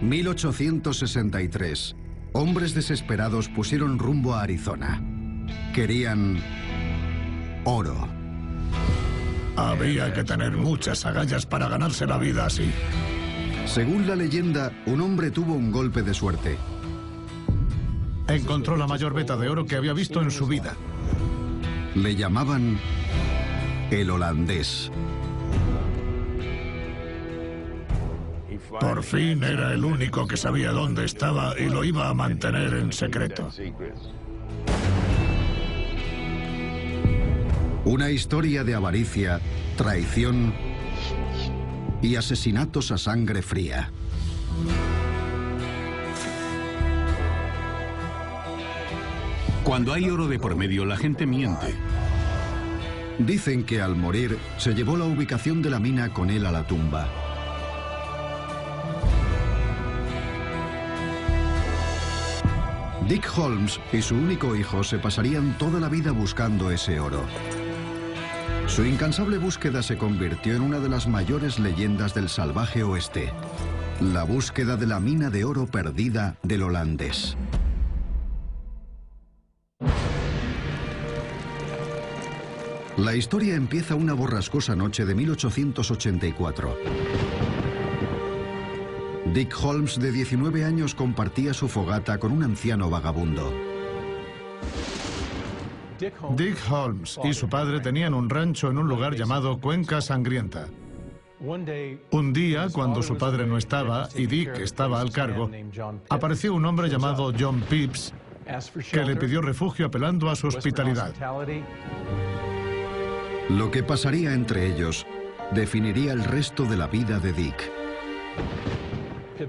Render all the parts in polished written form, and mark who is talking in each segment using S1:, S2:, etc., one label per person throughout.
S1: 1863. Hombres desesperados pusieron rumbo a Arizona. Querían oro.
S2: Había que tener muchas agallas para ganarse la vida así.
S1: Según la leyenda, un hombre tuvo un golpe de suerte.
S2: Encontró la mayor veta de oro que había visto en su vida.
S1: Le llamaban el holandés.
S2: Por fin era el único que sabía dónde estaba y lo iba a mantener en secreto.
S1: Una historia de avaricia, traición y asesinatos a sangre fría.
S3: Cuando hay oro de por medio, la gente miente.
S1: Dicen que al morir se llevó la ubicación de la mina con él a la tumba. Dick Holmes y su único hijo se pasarían toda la vida buscando ese oro. Su incansable búsqueda se convirtió en una de las mayores leyendas del salvaje oeste. La búsqueda de la mina de oro perdida del holandés. La historia empieza una borrascosa noche de 1884. Dick Holmes, de 19 años, compartía su fogata con un anciano vagabundo.
S2: Dick Holmes y su padre tenían un rancho en un lugar llamado Cuenca Sangrienta. Un día, cuando su padre no estaba y Dick estaba al cargo, apareció un hombre llamado John Pepys que le pidió refugio apelando a su hospitalidad.
S1: Lo que pasaría entre ellos definiría el resto de la vida de Dick.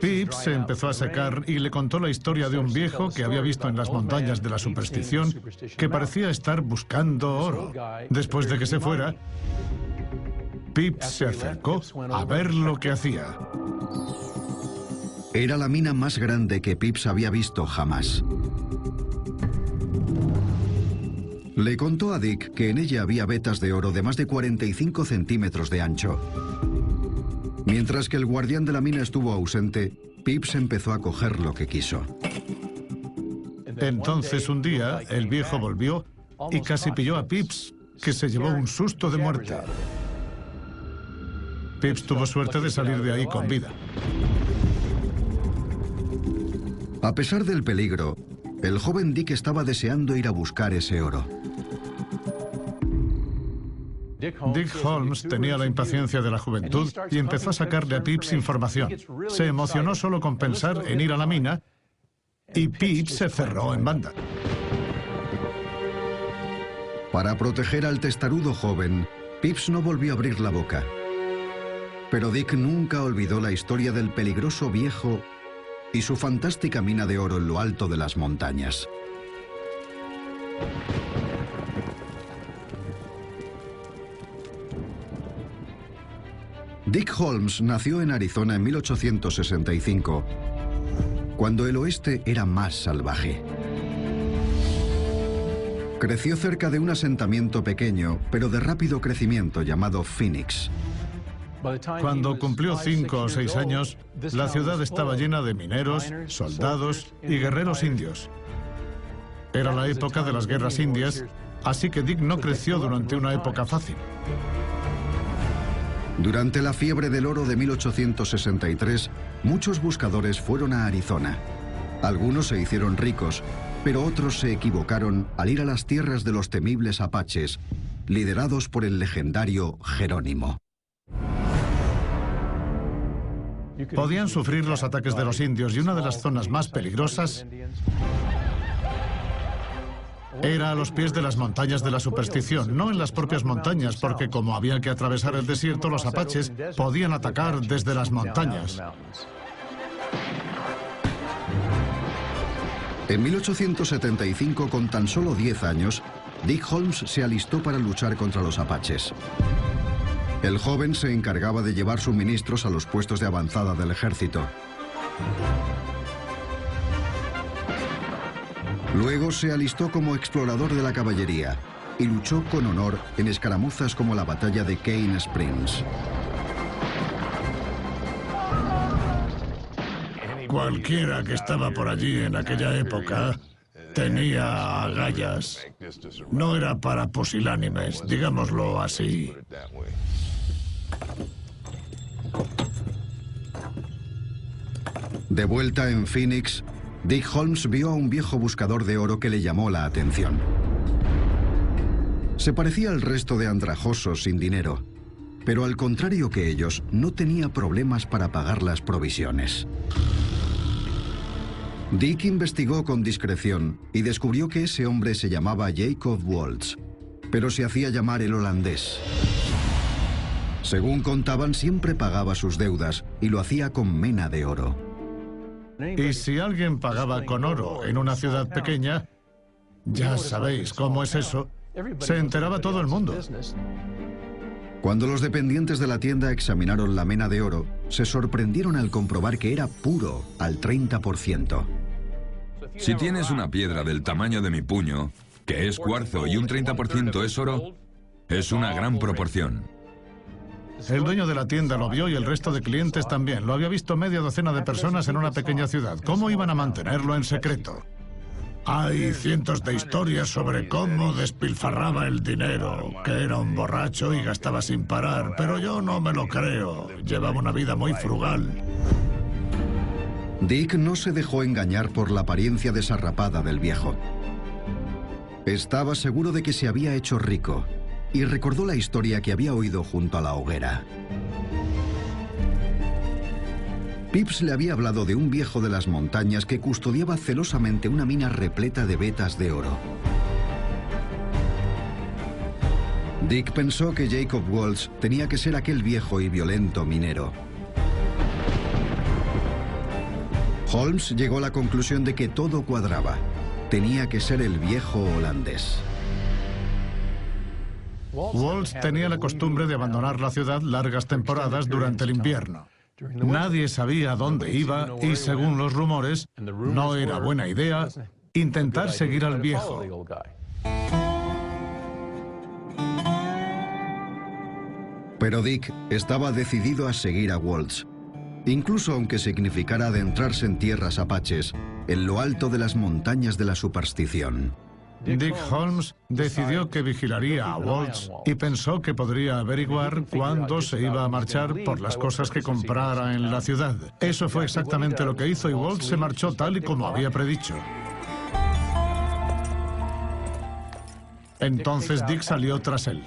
S2: Pepys se empezó a secar y le contó la historia de un viejo que había visto en las montañas de la superstición que parecía estar buscando oro. Después de que se fuera, Pepys se acercó a ver lo que hacía.
S1: Era la mina más grande que Pepys había visto jamás. Le contó a Dick que en ella había vetas de oro de más de 45 centímetros de ancho. Mientras que el guardián de la mina estuvo ausente, Pepys empezó a coger lo que quiso.
S2: Entonces un día el viejo volvió y casi pilló a Pepys, que se llevó un susto de muerte. Pepys tuvo suerte de salir de ahí con vida.
S1: A pesar del peligro, el joven Dick estaba deseando ir a buscar ese oro.
S2: Dick Holmes tenía la impaciencia de la juventud y empezó a sacarle a Pepys información. Se emocionó solo con pensar en ir a la mina y Pepys se cerró en banda.
S1: Para proteger al testarudo joven, Pepys no volvió a abrir la boca. Pero Dick nunca olvidó la historia del peligroso viejo y su fantástica mina de oro en lo alto de las montañas. Dick Holmes nació en Arizona en 1865, cuando el oeste era más salvaje. Creció cerca de un asentamiento pequeño, pero de rápido crecimiento, llamado Phoenix.
S2: Cuando cumplió 5 o 6 años, la ciudad estaba llena de mineros, soldados y guerreros indios. Era la época de las guerras indias, así que Dick no creció durante una época fácil.
S1: Durante la fiebre del oro de 1863, muchos buscadores fueron a Arizona. Algunos se hicieron ricos, pero otros se equivocaron al ir a las tierras de los temibles apaches, liderados por el legendario Jerónimo.
S2: Podían sufrir los ataques de los indios y una de las zonas más peligrosas era a los pies de las montañas de la superstición, no en las propias montañas, porque como había que atravesar el desierto, los apaches podían atacar desde las montañas.
S1: En 1875, con tan solo 10 años, Dick Holmes se alistó para luchar contra los apaches. El joven se encargaba de llevar suministros a los puestos de avanzada del ejército. Luego se alistó como explorador de la caballería y luchó con honor en escaramuzas como la batalla de Cane Springs.
S2: cualquiera que estaba por allí en aquella época tenía agallas. No era para pusilánimes, digámoslo así.
S1: De vuelta en Phoenix, Dick Holmes vio a un viejo buscador de oro que le llamó la atención. Se parecía al resto de andrajosos sin dinero, pero al contrario que ellos, no tenía problemas para pagar las provisiones. Dick investigó con discreción y descubrió que ese hombre se llamaba Jacob Waltz, pero se hacía llamar el holandés. Según contaban, siempre pagaba sus deudas y lo hacía con mena de oro.
S2: Y si alguien pagaba con oro en una ciudad pequeña, ya sabéis cómo es eso, se enteraba todo el mundo.
S1: Cuando los dependientes de la tienda examinaron la mena de oro, se sorprendieron al comprobar que era puro al 30%.
S4: Si tienes una piedra del tamaño de mi puño, que es cuarzo y un 30% es oro, es una gran proporción.
S2: El dueño de la tienda lo vio y el resto de clientes también. Lo había visto media docena de personas en una pequeña ciudad. ¿Cómo iban a mantenerlo en secreto? Hay cientos de historias sobre cómo despilfarraba el dinero, que era un borracho y gastaba sin parar, pero yo no me lo creo. Llevaba una vida muy frugal.
S1: Dick no se dejó engañar por la apariencia desarrapada del viejo. Estaba seguro de que se había hecho rico y recordó la historia que había oído junto a la hoguera. Pips le había hablado de un viejo de las montañas que custodiaba celosamente una mina repleta de vetas de oro. Dick pensó que Jacob Waltz tenía que ser aquel viejo y violento minero. Holmes llegó a la conclusión de que todo cuadraba. Tenía que ser el viejo holandés.
S2: Waltz tenía la costumbre de abandonar la ciudad largas temporadas durante el invierno. Nadie sabía dónde iba y, según los rumores, no era buena idea intentar seguir al viejo.
S1: Pero Dick estaba decidido a seguir a Waltz, incluso aunque significara adentrarse en tierras apaches, en lo alto de las montañas de la superstición.
S2: Dick Holmes decidió que vigilaría a Waltz y pensó que podría averiguar cuándo se iba a marchar por las cosas que comprara en la ciudad. Eso fue exactamente lo que hizo y Waltz se marchó tal y como había predicho. Entonces Dick salió tras él.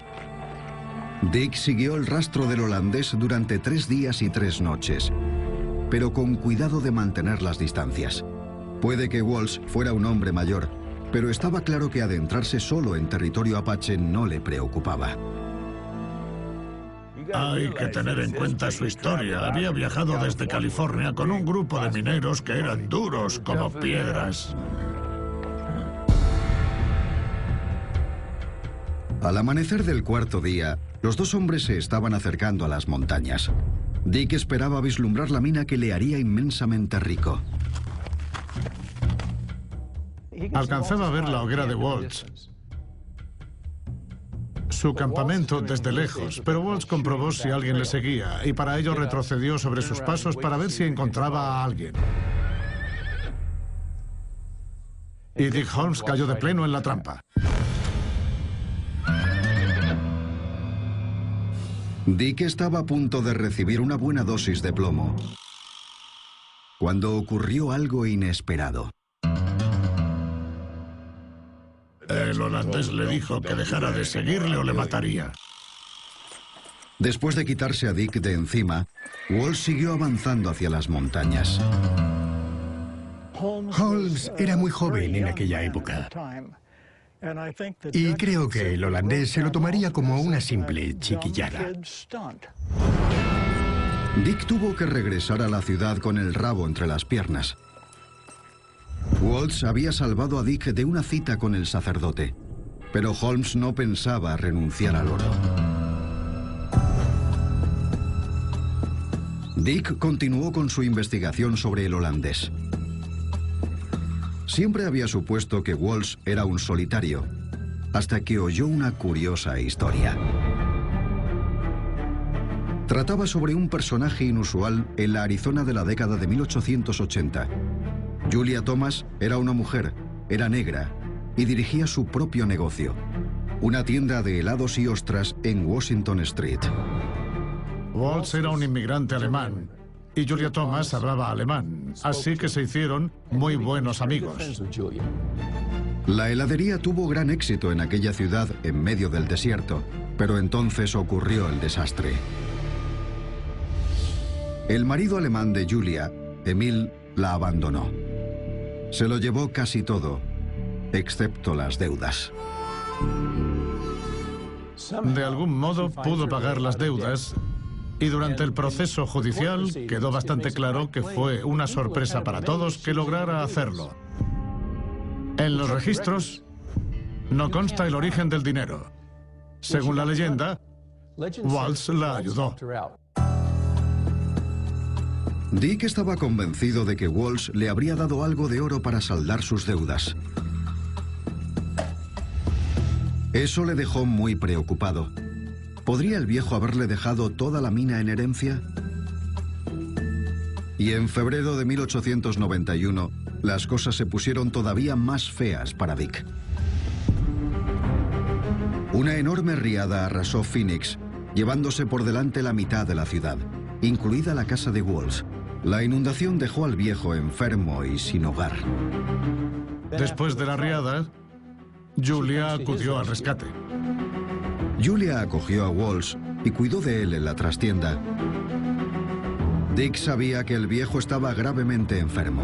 S1: Dick siguió el rastro del holandés durante 3 días y 3 noches, pero con cuidado de mantener las distancias. Puede que Waltz fuera un hombre mayor, pero estaba claro que adentrarse solo en territorio apache no le preocupaba.
S2: Hay que tener en cuenta su historia. Había viajado desde California con un grupo de mineros que eran duros como piedras.
S1: Al amanecer del 4.º día, los 2 hombres se estaban acercando a las montañas. Dick esperaba vislumbrar la mina que le haría inmensamente rico.
S2: Alcanzaba a ver la hoguera de Waltz, su campamento desde lejos, pero Waltz comprobó si alguien le seguía y para ello retrocedió sobre sus pasos para ver si encontraba a alguien. Y Dick Holmes cayó de pleno en la trampa.
S1: Dick estaba a punto de recibir una buena dosis de plomo, cuando ocurrió algo inesperado.
S2: El holandés le dijo que dejara de seguirle o le mataría.
S1: Después de quitarse a Dick de encima, Waltz siguió avanzando hacia las montañas.
S5: Holmes era muy joven en aquella época. Y creo que el holandés se lo tomaría como una simple chiquillada.
S1: Dick tuvo que regresar a la ciudad con el rabo entre las piernas. Waltz había salvado a Dick de una cita con el sacerdote, pero Holmes no pensaba renunciar al oro. Dick continuó con su investigación sobre el holandés. Siempre había supuesto que Waltz era un solitario, hasta que oyó una curiosa historia. Trataba sobre un personaje inusual en la Arizona de la década de 1880. Julia Thomas era una mujer, era negra y dirigía su propio negocio, una tienda de helados y ostras en Washington Street.
S2: Waltz era un inmigrante alemán y Julia Thomas hablaba alemán, así que se hicieron muy buenos amigos.
S1: La heladería tuvo gran éxito en aquella ciudad en medio del desierto, pero entonces ocurrió el desastre. El marido alemán de Julia, Emil, la abandonó. Se lo llevó casi todo, excepto las deudas.
S2: De algún modo pudo pagar las deudas y durante el proceso judicial quedó bastante claro que fue una sorpresa para todos que lograra hacerlo. En los registros no consta el origen del dinero. Según la leyenda, Waltz la ayudó.
S1: Dick estaba convencido de que Waltz le habría dado algo de oro para saldar sus deudas. Eso le dejó muy preocupado. ¿Podría el viejo haberle dejado toda la mina en herencia? Y en febrero de 1891, las cosas se pusieron todavía más feas para Dick. Una enorme riada arrasó Phoenix, llevándose por delante la mitad de la ciudad, incluida la casa de Waltz. La inundación dejó al viejo enfermo y sin hogar.
S2: Después de la riada, Julia acudió al rescate.
S1: Julia acogió a Waltz y cuidó de él en la trastienda. Dick sabía que el viejo estaba gravemente enfermo.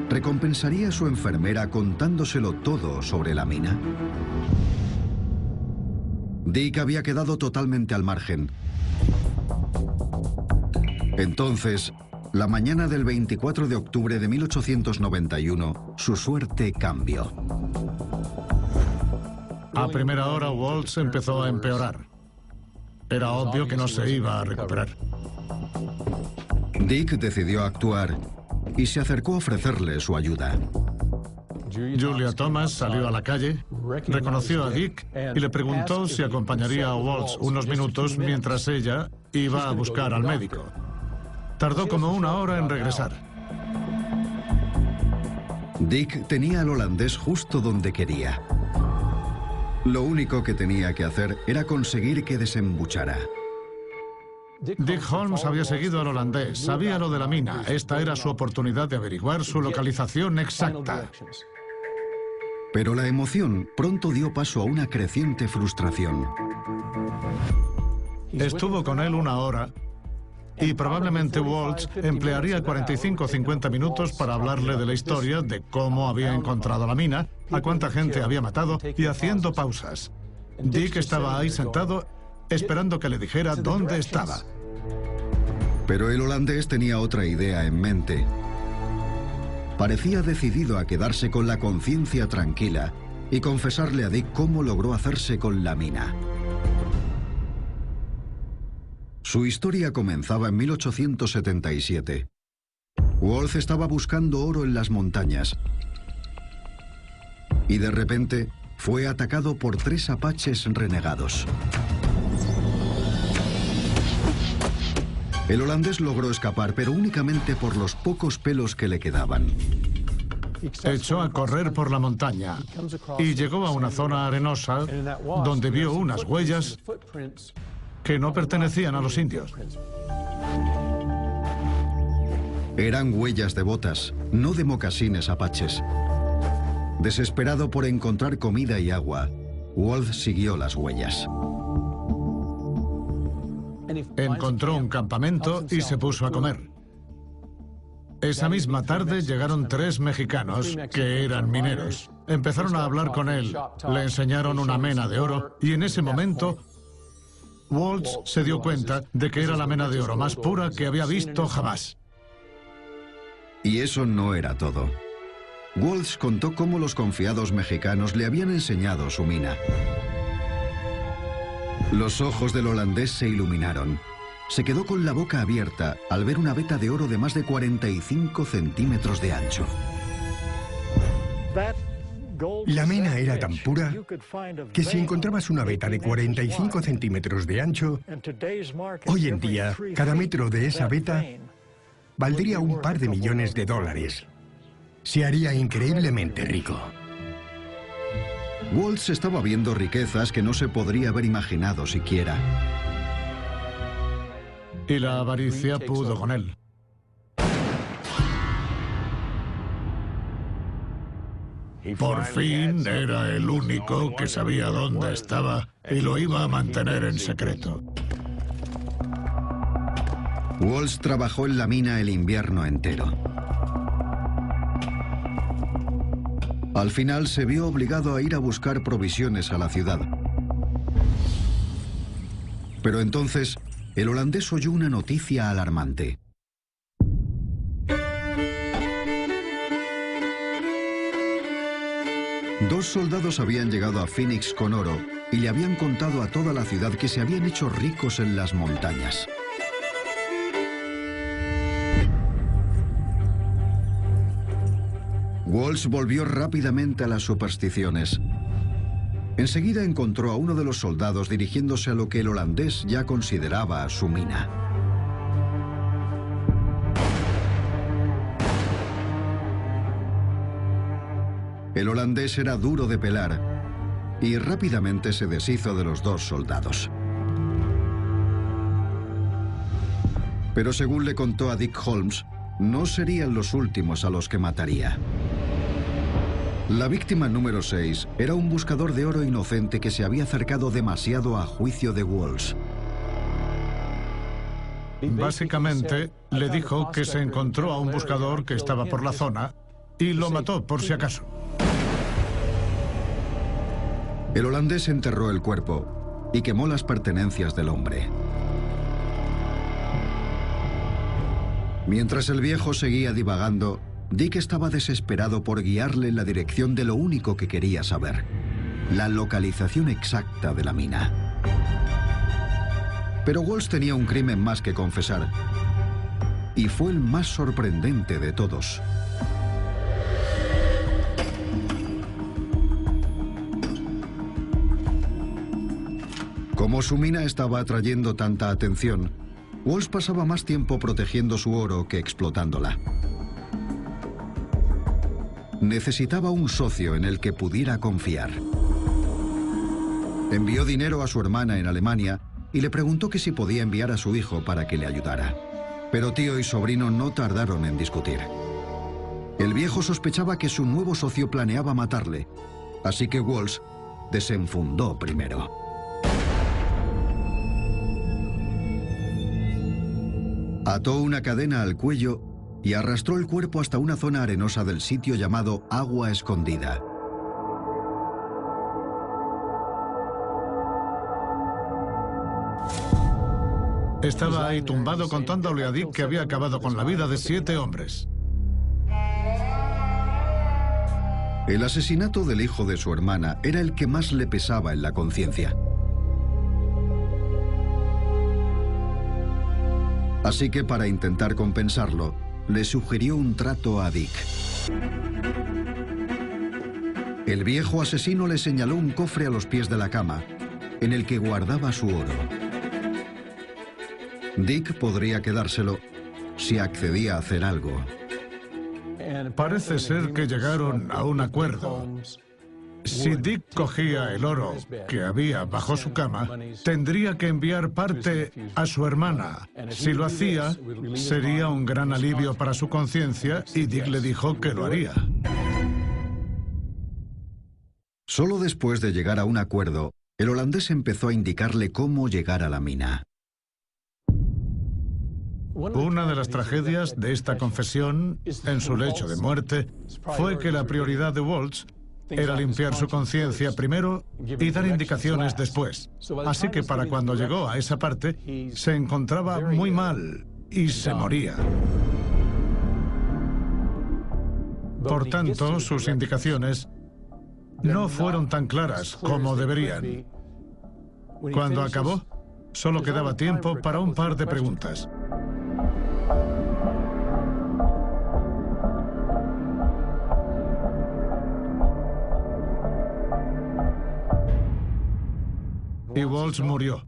S1: ¿Recompensaría a su enfermera contándoselo todo sobre la mina? Dick había quedado totalmente al margen. Entonces, la mañana del 24 de octubre de 1891, su suerte cambió.
S2: A primera hora, Waltz empezó a empeorar. Era obvio que no se iba a recuperar.
S1: Dick decidió actuar y se acercó a ofrecerle su ayuda.
S2: Julia Thomas salió a la calle, reconoció a Dick y le preguntó si acompañaría a Waltz unos minutos mientras ella iba a buscar al médico. Tardó como una hora en regresar.
S1: Dick tenía al holandés justo donde quería. Lo único que tenía que hacer era conseguir que desembuchara.
S2: Dick Holmes había seguido al holandés, sabía lo de la mina. Esta era su oportunidad de averiguar su localización exacta.
S1: Pero la emoción pronto dio paso a una creciente frustración.
S2: Estuvo con él una hora y probablemente Waltz emplearía 45 o 50 minutos para hablarle de la historia, de cómo había encontrado la mina, a cuánta gente había matado y haciendo pausas. Dick estaba ahí sentado esperando que le dijera dónde estaba.
S1: Pero el holandés tenía otra idea en mente. Parecía decidido a quedarse con la conciencia tranquila y confesarle a Dick cómo logró hacerse con la mina. Su historia comenzaba en 1877. Waltz estaba buscando oro en las montañas y de repente fue atacado por 3 apaches renegados. El holandés logró escapar, pero únicamente por los pocos pelos que le quedaban.
S2: Echó a correr por la montaña y llegó a una zona arenosa donde vio unas huellas que no pertenecían a los indios.
S1: Eran huellas de botas, no de mocasines apaches. Desesperado por encontrar comida y agua, Waltz siguió las huellas.
S2: Encontró un campamento y se puso a comer. Esa misma tarde llegaron 3 mexicanos que eran mineros. Empezaron a hablar con él, le enseñaron una mena de oro y en ese momento Waltz se dio cuenta de que era la mena de oro más pura que había visto jamás.
S1: Y eso no era todo. Waltz contó cómo los confiados mexicanos le habían enseñado su mina. Los ojos del holandés se iluminaron. Se quedó con la boca abierta al ver una veta de oro de más de 45 centímetros de ancho.
S5: La mena era tan pura que si encontrabas una veta de 45 centímetros de ancho, hoy en día, cada metro de esa veta valdría un par de millones de dólares. Se haría increíblemente rico.
S1: Waltz estaba viendo riquezas que no se podría haber imaginado siquiera.
S2: Y la avaricia pudo con él. Por fin era el único que sabía dónde estaba y lo iba a mantener en secreto.
S1: Waltz trabajó en la mina el invierno entero. Al final se vio obligado a ir a buscar provisiones a la ciudad. Pero entonces, el holandés oyó una noticia alarmante. Dos soldados habían llegado a Phoenix con oro y le habían contado a toda la ciudad que se habían hecho ricos en las montañas. Waltz volvió rápidamente a las supersticiones. Enseguida encontró a uno de los soldados dirigiéndose a lo que el holandés ya consideraba su mina. El holandés era duro de pelar y rápidamente se deshizo de los dos soldados. Pero según le contó a Dick Holmes, no serían los últimos a los que mataría. La víctima número 6 era un buscador de oro inocente que se había acercado demasiado a juicio de Waltz.
S2: Básicamente, le dijo que se encontró a un buscador que estaba por la zona y lo mató por si acaso.
S1: El holandés enterró el cuerpo y quemó las pertenencias del hombre. Mientras el viejo seguía divagando, Dick estaba desesperado por guiarle en la dirección de lo único que quería saber: la localización exacta de la mina. Pero Waltz tenía un crimen más que confesar, y fue el más sorprendente de todos. Como su mina estaba atrayendo tanta atención, Waltz pasaba más tiempo protegiendo su oro que explotándola. Necesitaba un socio en el que pudiera confiar. Envió dinero a su hermana en Alemania y le preguntó que si podía enviar a su hijo para que le ayudara. Pero tío y sobrino no tardaron en discutir. El viejo sospechaba que su nuevo socio planeaba matarle, así que Waltz desenfundó primero. Ató una cadena al cuello y arrastró el cuerpo hasta una zona arenosa del sitio llamado Agua Escondida.
S2: Estaba ahí tumbado contándole a Dick que había acabado con la vida de 7 hombres.
S1: El asesinato del hijo de su hermana era el que más le pesaba en la conciencia. Así que para intentar compensarlo, le sugirió un trato a Dick. El viejo asesino le señaló un cofre a los pies de la cama, en el que guardaba su oro. Dick podría quedárselo si accedía a hacer algo.
S2: Parece ser que llegaron a un acuerdo. Si Dick cogía el oro que había bajo su cama, tendría que enviar parte a su hermana. Si lo hacía, sería un gran alivio para su conciencia y Dick le dijo que lo haría.
S1: Solo después de llegar a un acuerdo, el holandés empezó a indicarle cómo llegar a la mina.
S2: Una de las tragedias de esta confesión en su lecho de muerte fue que la prioridad de Waltz era limpiar su conciencia primero y dar indicaciones después. Así que para cuando llegó a esa parte, se encontraba muy mal y se moría. Por tanto, sus indicaciones no fueron tan claras como deberían. Cuando acabó, solo quedaba tiempo para un par de preguntas. y Walsh murió.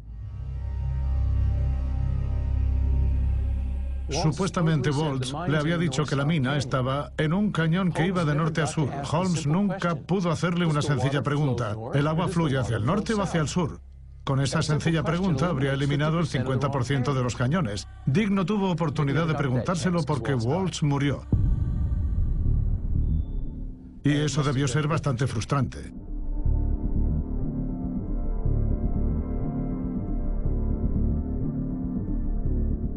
S2: Supuestamente Walsh le había dicho que la mina estaba en un cañón que iba de norte a sur. Holmes nunca pudo hacerle una sencilla pregunta: ¿el agua fluye hacia el norte o hacia el sur? Con esa sencilla pregunta habría eliminado el 50% de los cañones. Dick no tuvo oportunidad de preguntárselo porque Walsh murió. Y eso debió ser bastante frustrante.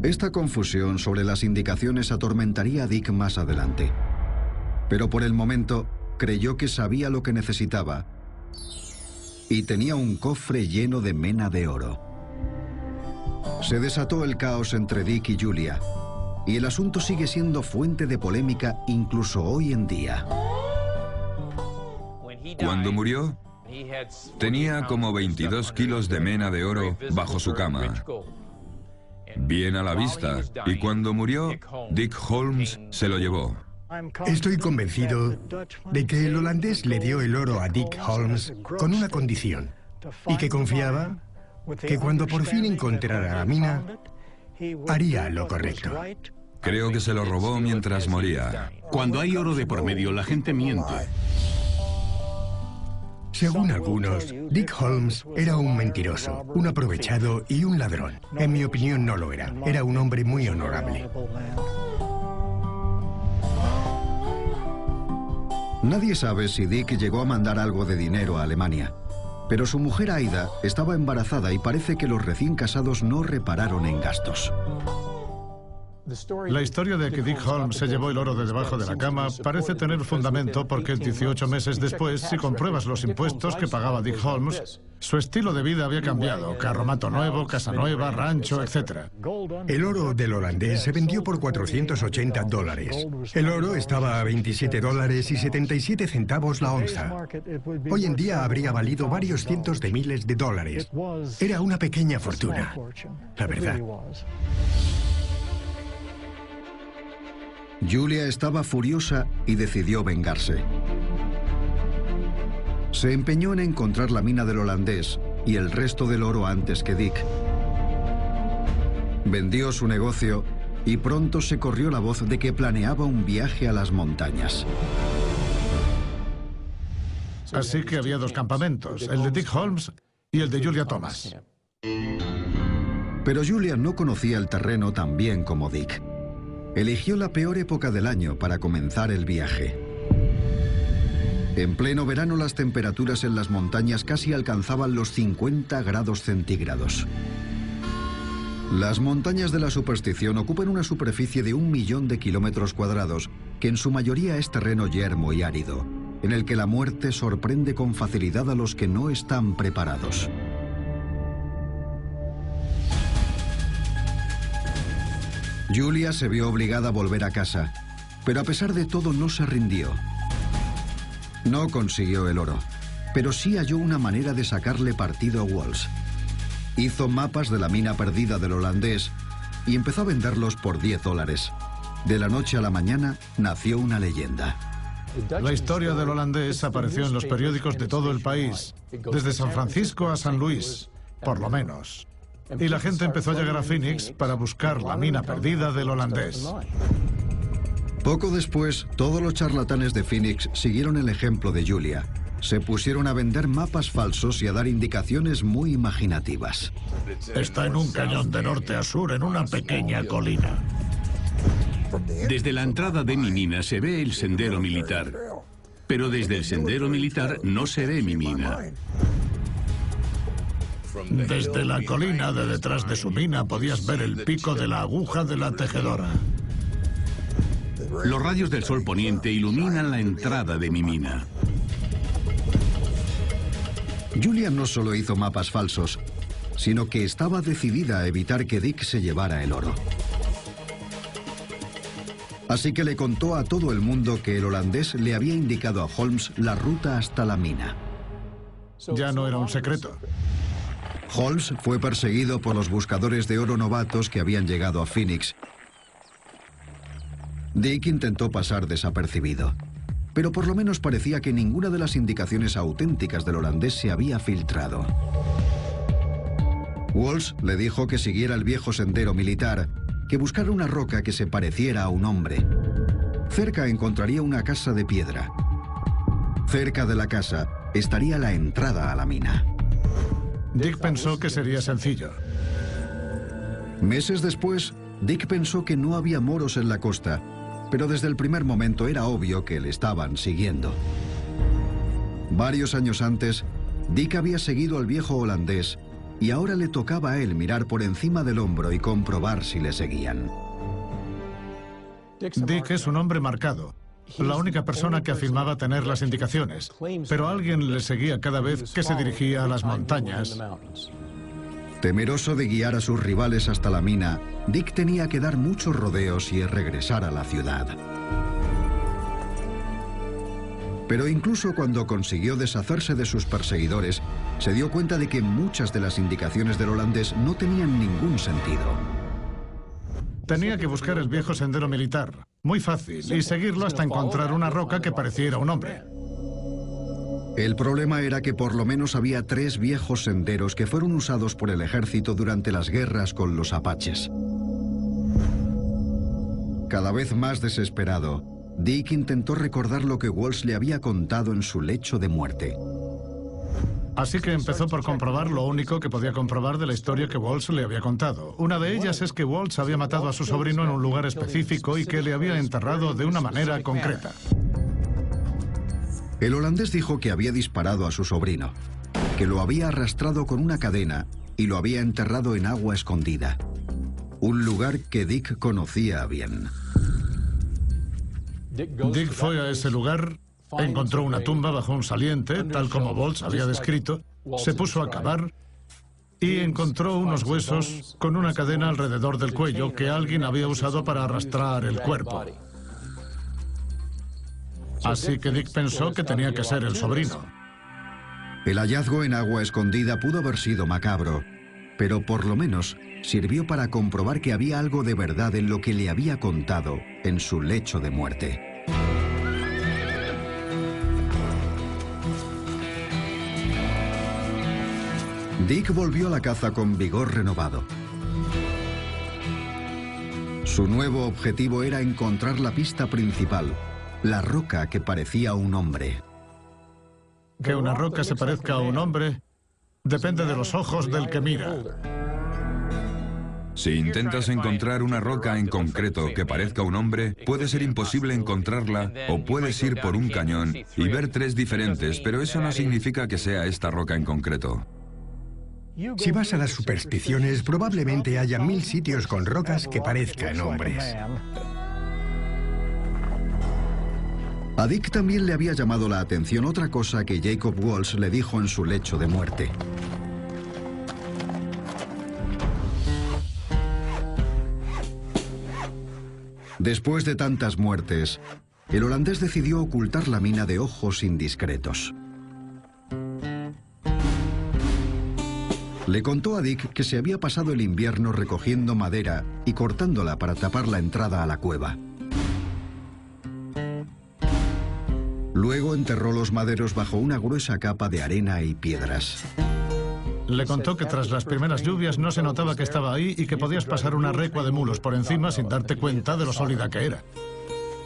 S1: Esta confusión sobre las indicaciones atormentaría a Dick más adelante. Pero por el momento creyó que sabía lo que necesitaba y tenía un cofre lleno de mena de oro. Se desató el caos entre Dick y Julia, y el asunto sigue siendo fuente de polémica incluso hoy en día.
S4: Cuando murió, tenía como 22 kilos de mena de oro bajo su cama, bien a la vista, y cuando murió, Dick Holmes se lo llevó.
S5: Estoy convencido de que el holandés le dio el oro a Dick Holmes con una condición, y que confiaba que cuando por fin encontrara la mina, haría lo correcto.
S4: Creo que se lo robó mientras moría.
S3: Cuando hay oro de por medio, la gente miente.
S5: Según algunos, Dick Holmes era un mentiroso, un aprovechado y un ladrón. En mi opinión no lo era. Era un hombre muy honorable.
S1: Nadie sabe si Dick llegó a mandar algo de dinero a Alemania, pero su mujer Aida estaba embarazada y parece que los recién casados no repararon en gastos.
S2: La historia de que Dick Holmes se llevó el oro de debajo de la cama parece tener fundamento porque 18 meses después, si compruebas los impuestos que pagaba Dick Holmes, su estilo de vida había cambiado: carromato nuevo, casa nueva, rancho, etc.
S5: El oro del holandés se vendió por $480. El oro estaba a $27.77 la onza. Hoy en día habría valido varios cientos de miles de dólares. Era una pequeña fortuna, la verdad.
S1: Julia estaba furiosa y decidió vengarse. Se empeñó en encontrar la mina del holandés y el resto del oro antes que Dick. Vendió su negocio y pronto se corrió la voz de que planeaba un viaje a las montañas.
S2: Así que había dos campamentos, el de Dick Holmes y el de Julia Thomas.
S1: Pero Julia no conocía el terreno tan bien como Dick. Eligió la peor época del año para comenzar el viaje. En pleno verano las temperaturas en las montañas casi alcanzaban los 50 grados centígrados. Las montañas de la superstición ocupan una superficie de 1 millón de kilómetros cuadrados, que en su mayoría es terreno yermo y árido, en el que la muerte sorprende con facilidad a los que no están preparados. Julia se vio obligada a volver a casa, pero a pesar de todo no se rindió. No consiguió el oro, pero sí halló una manera de sacarle partido a Walsh. Hizo mapas de la mina perdida del holandés y empezó a venderlos por $10. De la noche a la mañana nació una leyenda.
S2: La historia del holandés apareció en los periódicos de todo el país, desde San Francisco a San Luis, por lo menos. Y la gente empezó a llegar a Phoenix para buscar la mina perdida del holandés.
S1: Poco después, todos los charlatanes de Phoenix siguieron el ejemplo de Julia. Se pusieron a vender mapas falsos y a dar indicaciones muy imaginativas.
S2: Está en un cañón de norte a sur, en una pequeña colina.
S3: Desde la entrada de mi mina se ve el sendero militar, pero desde el sendero militar no se ve mi mina.
S2: Desde la colina de detrás de su mina podías ver el pico de la aguja de la tejedora.
S3: Los rayos del sol poniente iluminan la entrada de mi mina.
S1: Julia no solo hizo mapas falsos, sino que estaba decidida a evitar que Dick se llevara el oro. Así que le contó a todo el mundo que el holandés le había indicado a Holmes la ruta hasta la mina.
S2: Ya no era un secreto.
S1: Holmes fue perseguido por los buscadores de oro novatos que habían llegado a Phoenix. Dick intentó pasar desapercibido, pero por lo menos parecía que ninguna de las indicaciones auténticas del holandés se había filtrado. Walsh le dijo que siguiera el viejo sendero militar, que buscara una roca que se pareciera a un hombre. Cerca encontraría una casa de piedra. Cerca de la casa estaría la entrada a la mina.
S2: Dick pensó que sería sencillo.
S1: Meses después, Dick pensó que no había moros en la costa, pero desde el primer momento era obvio que le estaban siguiendo. Varios años antes, Dick había seguido al viejo holandés y ahora le tocaba a él mirar por encima del hombro y comprobar si le seguían.
S2: Dick es un hombre marcado, la única persona que afirmaba tener las indicaciones, pero alguien le seguía cada vez que se dirigía a las montañas.
S1: Temeroso de guiar a sus rivales hasta la mina, Dick tenía que dar muchos rodeos y regresar a la ciudad. Pero incluso cuando consiguió deshacerse de sus perseguidores, se dio cuenta de que muchas de las indicaciones del holandés no tenían ningún sentido.
S2: Tenía que buscar el viejo sendero militar, muy fácil, y seguirlo hasta encontrar una roca que pareciera un hombre.
S1: El problema era que por lo menos había 3 viejos senderos que fueron usados por el ejército durante las guerras con los apaches. Cada vez más desesperado, Dick intentó recordar lo que Walsh le había contado en su lecho de muerte.
S2: Así que empezó por comprobar lo único que podía comprobar de la historia que Walsh le había contado. Una de ellas es que Walsh había matado a su sobrino en un lugar específico y que le había enterrado de una manera concreta.
S1: El holandés dijo que había disparado a su sobrino, que lo había arrastrado con una cadena y lo había enterrado en agua escondida, un lugar que Dick conocía bien.
S2: Dick fue a ese lugar, encontró una tumba bajo un saliente, tal como Walsh había descrito, se puso a cavar y encontró unos huesos con una cadena alrededor del cuello que alguien había usado para arrastrar el cuerpo. Así que Dick pensó que tenía que ser el sobrino.
S1: El hallazgo en agua escondida pudo haber sido macabro, pero por lo menos sirvió para comprobar que había algo de verdad en lo que le había contado en su lecho de muerte. Dick volvió a la caza con vigor renovado. Su nuevo objetivo era encontrar la pista principal, la roca que parecía un hombre.
S2: Que una roca se parezca a un hombre depende de los ojos del que mira.
S4: Si intentas encontrar una roca en concreto que parezca un hombre, puede ser imposible encontrarla o puedes ir por un cañón y ver 3 diferentes, pero eso no significa que sea esta roca en concreto.
S5: Si vas a las supersticiones, probablemente haya 1000 sitios con rocas que parezcan hombres.
S1: A Dick también le había llamado la atención otra cosa que Jacob Walsh le dijo en su lecho de muerte. Después de tantas muertes, el holandés decidió ocultar la mina de ojos indiscretos. Le contó a Dick que se había pasado el invierno recogiendo madera y cortándola para tapar la entrada a la cueva. Luego enterró los maderos bajo una gruesa capa de arena y piedras.
S2: Le contó que tras las primeras lluvias no se notaba que estaba ahí y que podías pasar una recua de mulos por encima sin darte cuenta de lo sólida que era.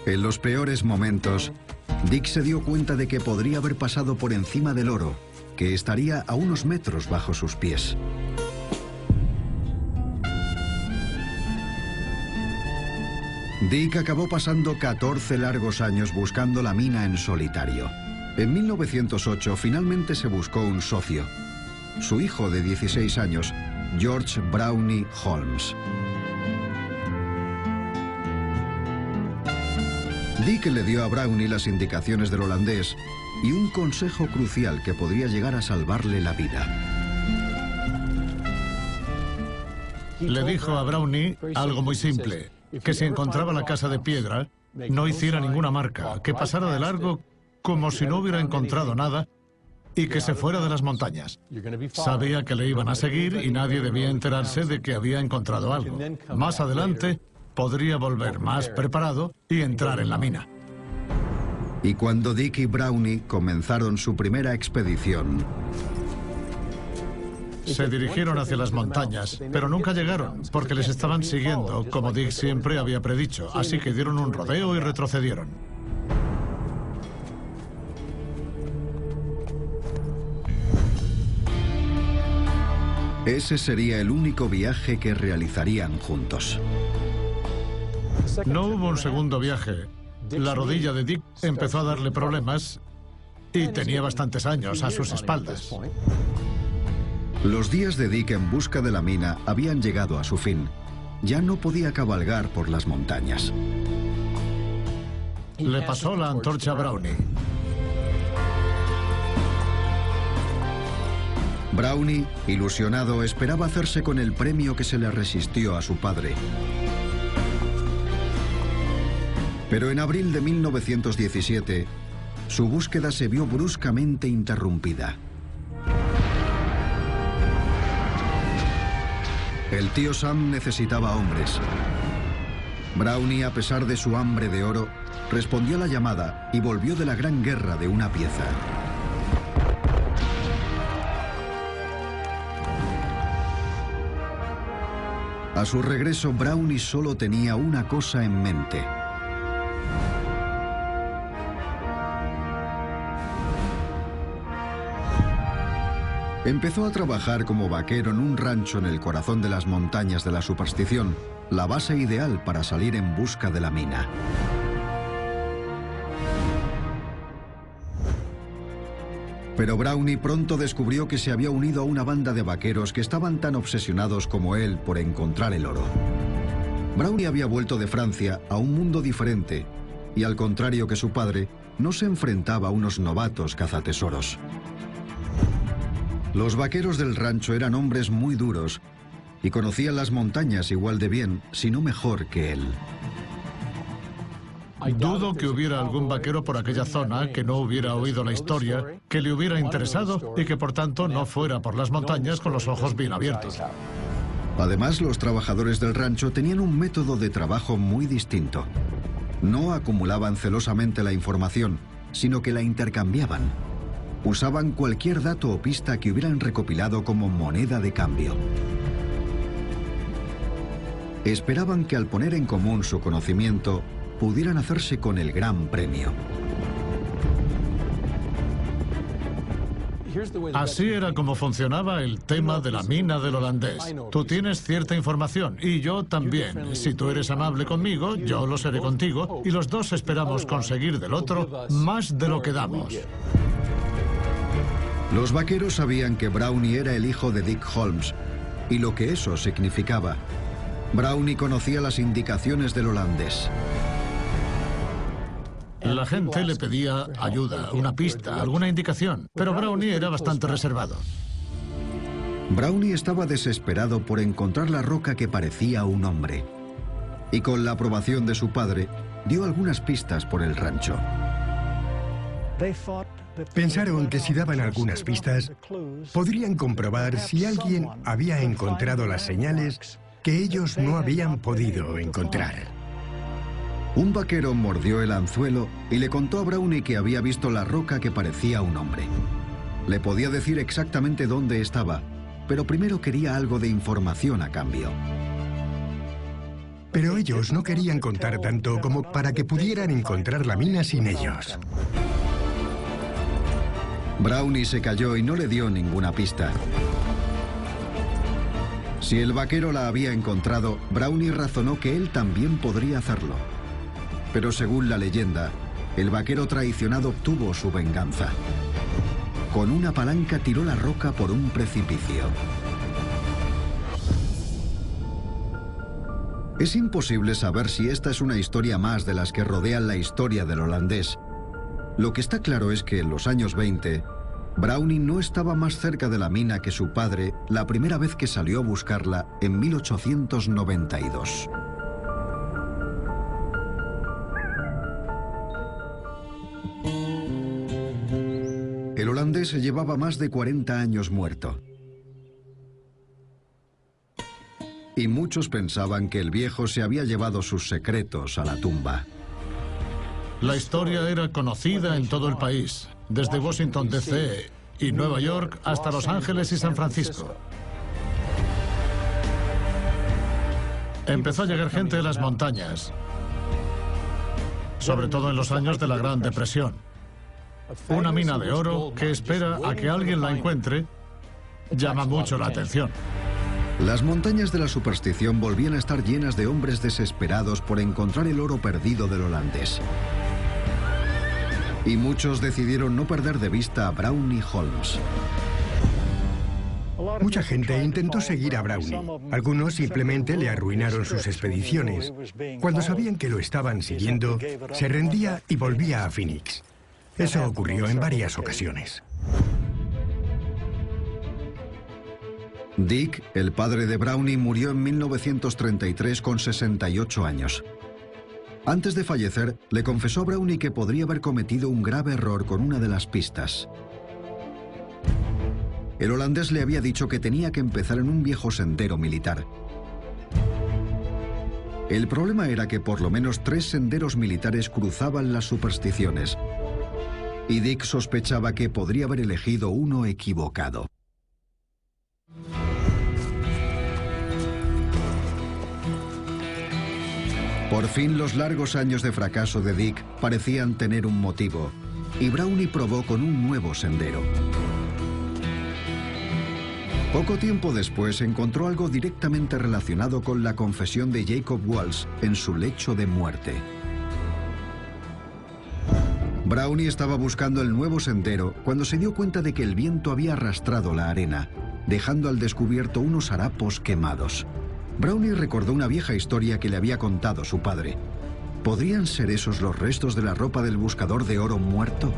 S1: En los peores momentos, Dick se dio cuenta de que podría haber pasado por encima del oro, que estaría a unos metros bajo sus pies. Dick acabó pasando 14 largos años buscando la mina en solitario. En 1908 finalmente se buscó un socio, su hijo de 16 años, George Brownie Holmes. Dick le dio a Brownie las indicaciones del holandés y un consejo crucial que podría llegar a salvarle la vida.
S2: Le dijo a Brownie algo muy simple, que si encontraba la casa de piedra, no hiciera ninguna marca, que pasara de largo como si no hubiera encontrado nada y que se fuera de las montañas. Sabía que le iban a seguir y nadie debía enterarse de que había encontrado algo. Más adelante, podría volver más preparado y entrar en la mina.
S1: Y cuando Dick y Brownie comenzaron su primera expedición,
S2: Se dirigieron hacia las montañas, pero nunca llegaron, porque les estaban siguiendo, como Dick siempre había predicho, así que dieron un rodeo y retrocedieron.
S1: Ese sería el único viaje que realizarían juntos.
S2: No hubo un segundo viaje. La rodilla de Dick empezó a darle problemas y tenía bastantes años a sus espaldas.
S1: Los días de Dick en busca de la mina habían llegado a su fin. Ya no podía cabalgar por las montañas.
S2: Le pasó la antorcha a Brownie.
S1: Brownie, ilusionado, esperaba hacerse con el premio que se le resistió a su padre. Pero en abril de 1917, su búsqueda se vio bruscamente interrumpida. El tío Sam necesitaba hombres. Brownie, a pesar de su hambre de oro, respondió a la llamada y volvió de la gran guerra de una pieza. A su regreso, Brownie solo tenía una cosa en mente. Empezó a trabajar como vaquero en un rancho en el corazón de las montañas de la superstición, la base ideal para salir en busca de la mina. Pero Brownie pronto descubrió que se había unido a una banda de vaqueros que estaban tan obsesionados como él por encontrar el oro. Brownie había vuelto de Francia a un mundo diferente y, al contrario que su padre, no se enfrentaba a unos novatos cazatesoros. Los vaqueros del rancho eran hombres muy duros y conocían las montañas igual de bien, si no mejor que él.
S2: Dudo que hubiera algún vaquero por aquella zona que no hubiera oído la historia, que le hubiera interesado y que por tanto no fuera por las montañas con los ojos bien abiertos.
S1: Además, los trabajadores del rancho tenían un método de trabajo muy distinto. No acumulaban celosamente la información, sino que la intercambiaban. Usaban cualquier dato o pista que hubieran recopilado como moneda de cambio. Esperaban que al poner en común su conocimiento, pudieran hacerse con el gran premio.
S2: Así era como funcionaba el tema de la mina del holandés. Tú tienes cierta información y yo también. Si tú eres amable conmigo, yo lo seré contigo y los dos esperamos conseguir del otro más de lo que damos.
S1: Los vaqueros sabían que Brownie era el hijo de Dick Holmes y lo que eso significaba. Brownie conocía las indicaciones del holandés.
S2: La gente le pedía ayuda, una pista, alguna indicación, pero Brownie era bastante reservado.
S1: Brownie estaba desesperado por encontrar la roca que parecía un hombre. Y con la aprobación de su padre, dio algunas pistas por el rancho.
S5: Pensaron que si daban algunas pistas, podrían comprobar si alguien había encontrado las señales que ellos no habían podido encontrar.
S1: Un vaquero mordió el anzuelo y le contó a Brownie que había visto la roca que parecía un hombre. Le podía decir exactamente dónde estaba, pero primero quería algo de información a cambio.
S5: Pero ellos no querían contar tanto como para que pudieran encontrar la mina sin ellos.
S1: Brownie se calló y no le dio ninguna pista. Si el vaquero la había encontrado, Brownie razonó que él también podría hacerlo. Pero según la leyenda, el vaquero traicionado obtuvo su venganza. Con una palanca tiró la roca por un precipicio. Es imposible saber si esta es una historia más de las que rodean la historia del holandés. Lo que está claro es que en los años 20, Brownie no estaba más cerca de la mina que su padre la primera vez que salió a buscarla en 1892. El holandés llevaba más de 40 años muerto. Y muchos pensaban que el viejo se había llevado sus secretos a la tumba.
S2: La historia era conocida en todo el país, desde Washington, D.C. y Nueva York hasta Los Ángeles y San Francisco. Empezó a llegar gente de las montañas, sobre todo en los años de la Gran Depresión. Una mina de oro que espera a que alguien la encuentre llama mucho la atención.
S1: Las montañas de la superstición volvían a estar llenas de hombres desesperados por encontrar el oro perdido del holandés. Y muchos decidieron no perder de vista a Brownie Holmes.
S5: Mucha gente intentó seguir a Brownie. Algunos simplemente le arruinaron sus expediciones. Cuando sabían que lo estaban siguiendo, se rendía y volvía a Phoenix. Eso ocurrió en varias ocasiones.
S1: Dick, el padre de Brownie, murió en 1933 con 68 años. Antes de fallecer, le confesó a Brownie que podría haber cometido un grave error con una de las pistas. El holandés le había dicho que tenía que empezar en un viejo sendero militar. El problema era que por lo menos 3 senderos militares cruzaban las supersticiones. Y Dick sospechaba que podría haber elegido uno equivocado. Por fin los largos años de fracaso de Dick parecían tener un motivo, y Brownie probó con un nuevo sendero. Poco tiempo después encontró algo directamente relacionado con la confesión de Jacob Walsh en su lecho de muerte. Brownie estaba buscando el nuevo sendero cuando se dio cuenta de que el viento había arrastrado la arena, dejando al descubierto unos harapos quemados. Brownie recordó una vieja historia que le había contado su padre. ¿Podrían ser esos los restos de la ropa del buscador de oro muerto?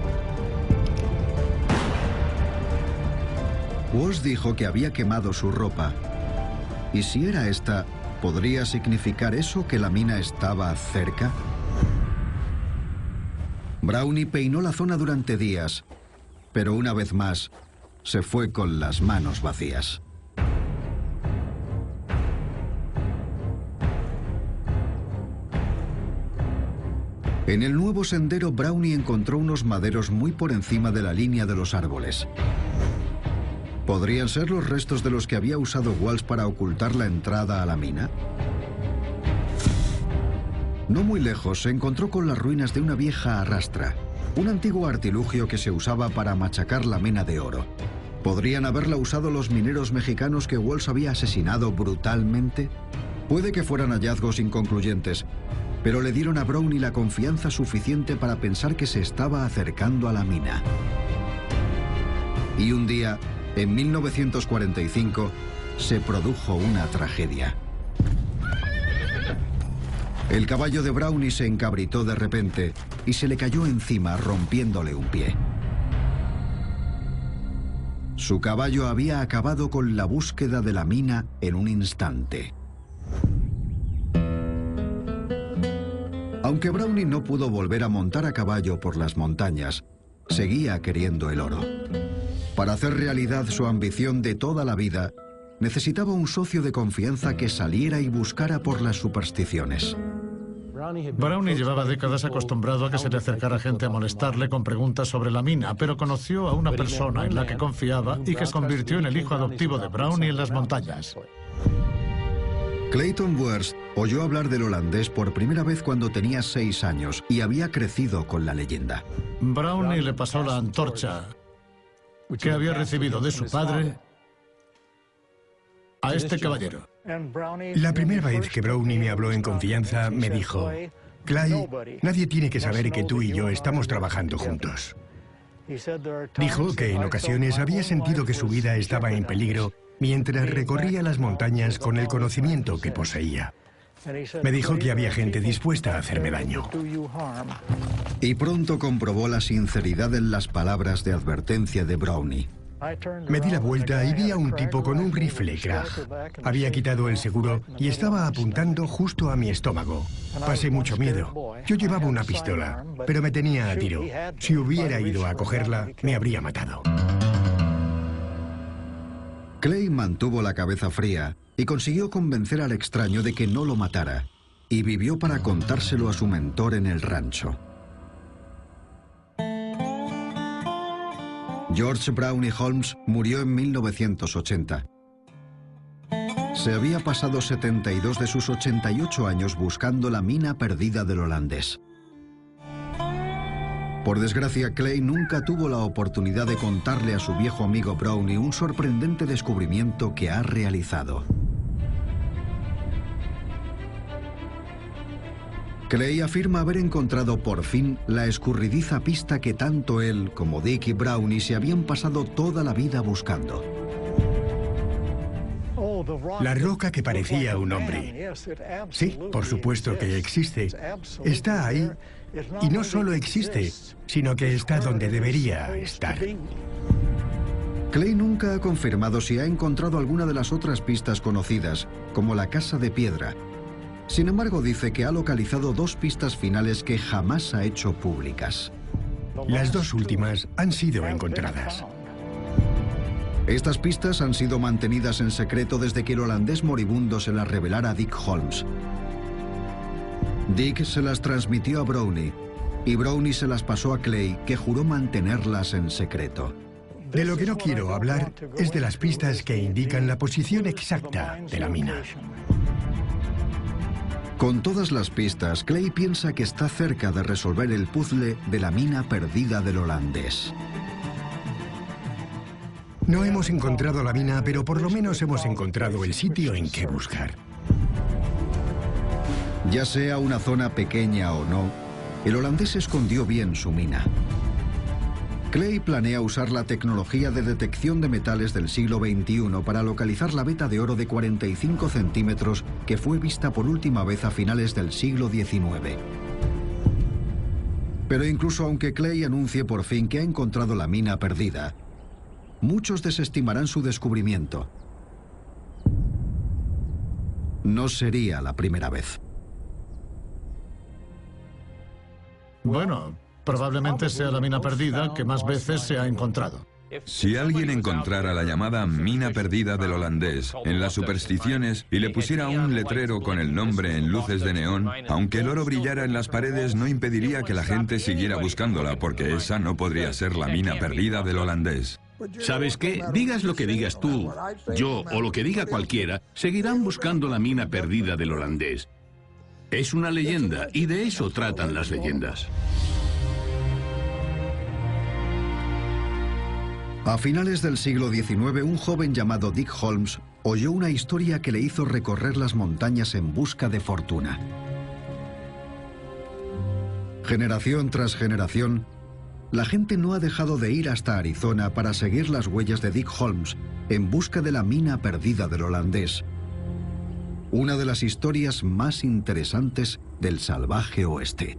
S1: Walsh dijo que había quemado su ropa. ¿Y si era esta, podría significar eso que la mina estaba cerca? Brownie peinó la zona durante días, pero una vez más, se fue con las manos vacías. En el nuevo sendero, Brownie encontró unos maderos muy por encima de la línea de los árboles. ¿Podrían ser los restos de los que había usado Walsh para ocultar la entrada a la mina? No muy lejos se encontró con las ruinas de una vieja arrastra, un antiguo artilugio que se usaba para machacar la mena de oro. ¿Podrían haberla usado los mineros mexicanos que Walsh había asesinado brutalmente? Puede que fueran hallazgos inconcluyentes, pero le dieron a Brownie la confianza suficiente para pensar que se estaba acercando a la mina. Y un día, en 1945, se produjo una tragedia. El caballo de Brownie se encabritó de repente y se le cayó encima, rompiéndole un pie. Su caballo había acabado con la búsqueda de la mina en un instante. Aunque Brownie no pudo volver a montar a caballo por las montañas, seguía queriendo el oro. Para hacer realidad su ambición de toda la vida, necesitaba un socio de confianza que saliera y buscara por las supersticiones.
S2: Brownie llevaba décadas acostumbrado a que se le acercara gente a molestarle con preguntas sobre la mina, pero conoció a una persona en la que confiaba y que se convirtió en el hijo adoptivo de Brownie en las montañas.
S1: Clayton Wurst oyó hablar del holandés por primera vez cuando tenía 6 años y había crecido con la leyenda.
S2: Brownie le pasó la antorcha que había recibido de su padre a este caballero.
S5: La primera vez que Brownie me habló en confianza, me dijo: Clay, nadie tiene que saber que tú y yo estamos trabajando juntos. Dijo que en ocasiones había sentido que su vida estaba en peligro mientras recorría las montañas con el conocimiento que poseía. Me dijo que había gente dispuesta a hacerme daño.
S1: Y pronto comprobó la sinceridad en las palabras de advertencia de Brownie.
S5: Me di la vuelta y vi a un tipo con un rifle Krag. Había quitado el seguro y estaba apuntando justo a mi estómago. Pasé mucho miedo. Yo llevaba una pistola, pero me tenía a tiro. Si hubiera ido a cogerla, me habría matado.
S1: Clay mantuvo la cabeza fría y consiguió convencer al extraño de que no lo matara, y vivió para contárselo a su mentor en el rancho. George Brownie Holmes murió en 1980. Se había pasado 72 de sus 88 años buscando la mina perdida del holandés. Por desgracia, Clay nunca tuvo la oportunidad de contarle a su viejo amigo Brownie un sorprendente descubrimiento que ha realizado. Clay afirma haber encontrado por fin la escurridiza pista que tanto él como Dick y Brownie se habían pasado toda la vida buscando.
S5: La roca que parecía un hombre. Sí, por supuesto que existe. Está ahí. Y no solo existe, sino que está donde debería estar.
S1: Clay nunca ha confirmado si ha encontrado alguna de las otras pistas conocidas, como la Casa de Piedra. Sin embargo, dice que ha localizado dos pistas finales que jamás ha hecho públicas.
S5: Las dos últimas han sido encontradas.
S1: Estas pistas han sido mantenidas en secreto desde que el holandés moribundo se las revelara a Dick Holmes. Dick se las transmitió a Brownie, y Brownie se las pasó a Clay, que juró mantenerlas en secreto.
S5: De lo que no quiero hablar es de las pistas que indican la posición exacta de la mina.
S1: Con todas las pistas, Clay piensa que está cerca de resolver el puzzle de la mina perdida del holandés.
S5: No hemos encontrado la mina, pero por lo menos hemos encontrado el sitio en que buscar.
S1: Ya sea una zona pequeña o no, el holandés escondió bien su mina. Clay planea usar la tecnología de detección de metales del siglo XXI para localizar la veta de oro de 45 centímetros que fue vista por última vez a finales del siglo XIX. Pero incluso aunque Clay anuncie por fin que ha encontrado la mina perdida, muchos desestimarán su descubrimiento. No sería la primera vez.
S2: Bueno, probablemente sea la mina perdida que más veces se ha encontrado.
S4: Si alguien encontrara la llamada mina perdida del holandés en las supersticiones y le pusiera un letrero con el nombre en luces de neón, aunque el oro brillara en las paredes, no impediría que la gente siguiera buscándola, porque esa no podría ser la mina perdida del holandés.
S3: ¿Sabes qué? Digas lo que digas tú, yo o lo que diga cualquiera, seguirán buscando la mina perdida del holandés. Es una leyenda y de eso tratan las leyendas.
S1: A finales del siglo XIX, un joven llamado Dick Holmes oyó una historia que le hizo recorrer las montañas en busca de fortuna. Generación tras generación, la gente no ha dejado de ir hasta Arizona para seguir las huellas de Dick Holmes en busca de la mina perdida del holandés. Una de las historias más interesantes del salvaje oeste.